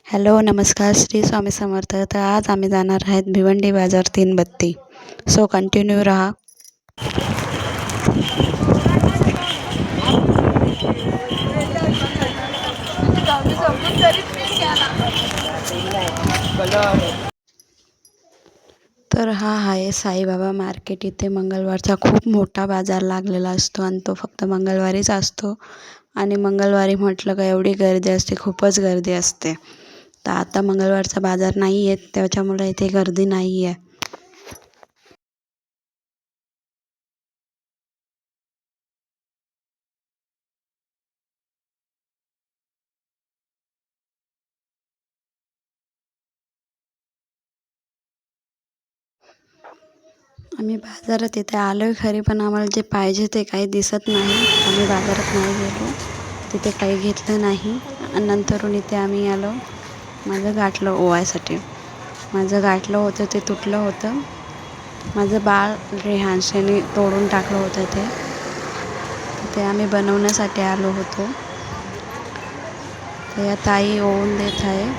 Hello नमस्कार श्री स्वामी समर्थ. तर आज आम्ही जाणार आहेत भिवंडी बाजार 332. सो कंटिन्यू रहा. तर हा आहे साईबाबा मार्केट. इथे मंगळवारचा खूप मोठा बाजार लागलेला असतो आणि तो फक्त मंगळवारीच असतो. आणि मंगळवारी म्हटलं का एवढी गर्दी असते, खूपच गर्दी असते. तर आता मंगळवारचा बाजार नाही आहे, त्याच्यामुळे इथे गर्दी नाही आहे. आम्ही बाजारात इथे आलो आहे खरी, पण आम्हाला जे पाहिजे ते काही दिसत नाही. आम्ही बाजारात नाही गेलो, तिथे काही घेतलं नाही. आणि नंतरून इथे आम्ही आलो माझं गाठलं ओवायसाठी. माझं गाठलं होतं ते तुटलं होतं. माझं बाळ रेहानशेने तोडून टाकलं होतं ते आम्ही बनवण्यासाठी आलो होतो. तर या ताई ओवून देत आहे.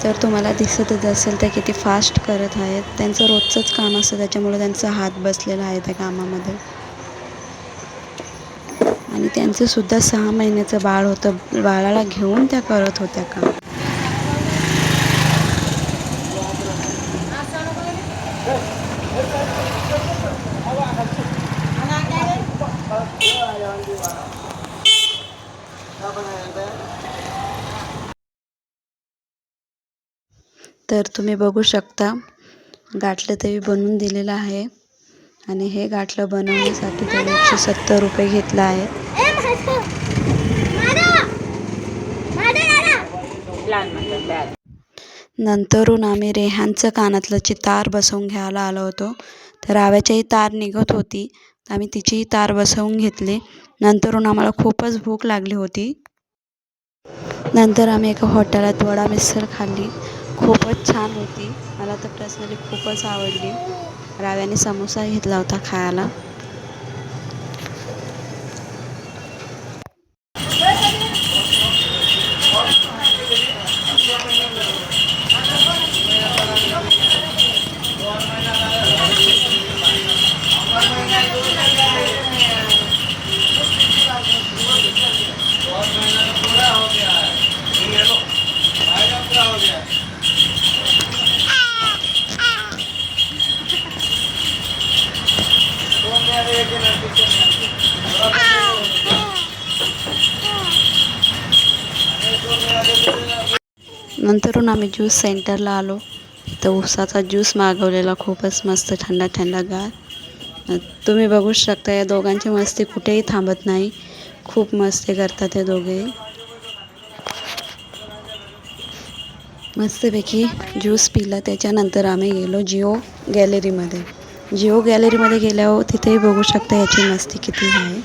तर तुम्हाला दिसतच असेल तर किती फास्ट करत आहेत. त्यांचं रोजचंच काम असतं, त्याच्यामुळे त्यांचा हात बसलेला आहे त्या कामामध्ये. आणि त्यांचंसुद्धा 6 महिन्याचं बाळ होतं. बाळाला घेऊन त्या करत होत्या काम. तर तुम्ही बघू शकता गाठलं तरी बनवून दिलेलं आहे. आणि हे गाठलं बनवण्यासाठी त्याने 170 रुपये घेतला आहे. नंतरून आम्ही रेहानचं कानातल्याची तार बसवून घ्यायला आलो होतो. तर राव्याचीही तार निघत होती, आम्ही तिचीही तार बसवून घेतली. नंतरून आम्हाला खूपच भूक लागली होती. नंतर आम्ही एका हॉटेलात वडा मिसळ खाल्ली. खूपच छान होती, मला तर पर्सनली खूपच आवडली. राव्याने समोसा घेतला होता खायला. नंतरून आम्ही ज्यूस सेंटरला आलो. तर उसाचा ज्यूस मागवलेला, खूपच मस्त थंडा थंडागार. तुम्ही बघू शकता या दोघांची मस्ती कुठेही थांबत नाही. खूप मस्ती करतात हे दोघे. मस्तपैकी ज्यूस पिला. त्याच्यानंतर आम्ही गेलो जिओ गॅलरीमध्ये. जिओ गॅलरीमध्ये गेल्यावर तिथेही बघू शकता याची मस्ती किती आहे.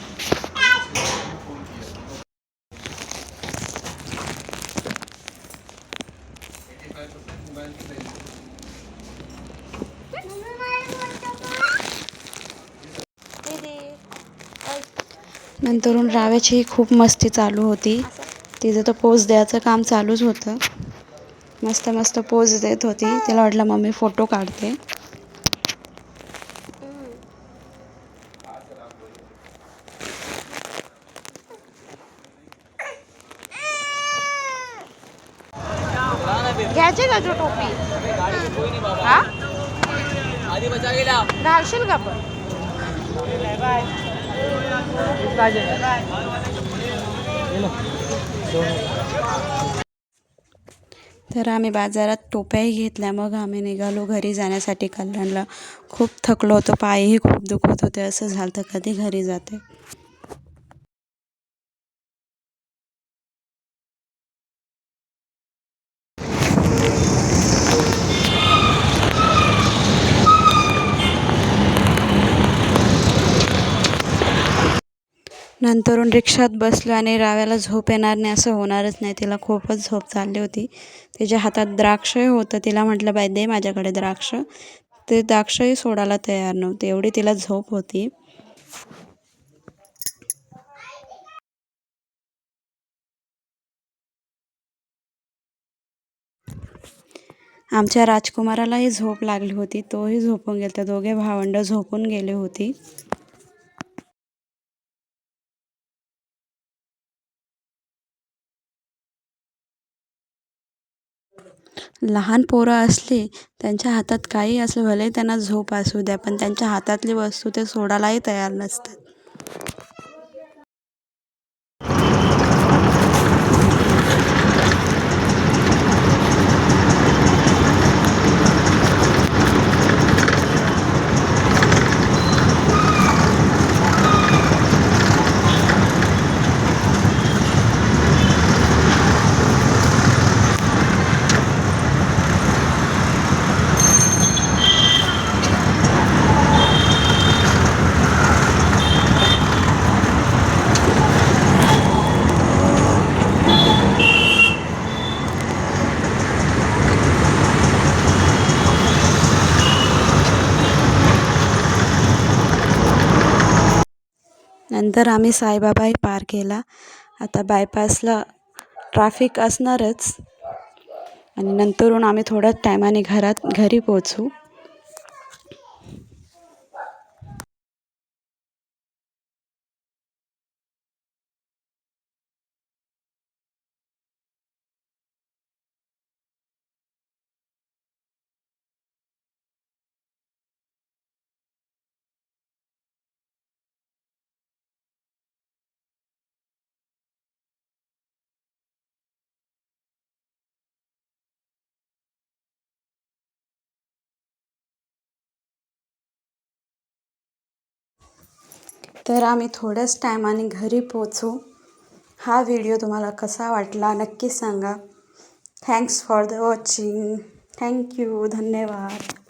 नंतरून राव्याची खूप मस्ती चालू होती. तिचं तर पोज द्यायचं काम चालूच होतं. मस्त मस्त पोज देत होती. तिला वाटलं मम्मी फोटो काढते. घ्यायची का जो टोपी? हा घालशील का पण? तर आम्ही बाजारात टोप्याही घेतल्या. मग आम्ही निघालो घरी जाण्यासाठी कल्याणला. खूप थकलो होतो, पायही खूप दुखत होते. असं झालं तर कधी घरी जाते. नंतरून रिक्षात बसलो आणि राव्याला झोप येणार नाही असं होणारच नाही. तिला खूपच झोप चालली होती. तिच्या हातात द्राक्षही होतं. तिला म्हटलं बाई दे माझ्याकडे द्राक्ष. ते द्राक्षही सोडायला तयार नव्हते, एवढी तिला झोप होती. आमच्या राजकुमारालाही झोप लागली होती, तोही झोपून गेला. त्या दोघे भावंड झोपून गेले होती. लहान पोरं असली त्यांच्या हातात काही असलं, भले त्यांना झोप असू द्या, पण त्यांच्या हातातली वस्तू ते सोडायलाही तयार नसतात. नंतर आम्ही साईबाबाही पार केला. आता बायपासला ट्रॅफिक असणारच आणि नंतरून आम्ही थोड्याच टायमाने घरी पोहोचू. तर आम्ही थोड्याच टायमाने घरी पोहोचू. हा व्हिडिओ तुम्हाला कसा वाटला नक्की सांगा. Thanks for the watching. Thank you. धन्यवाद.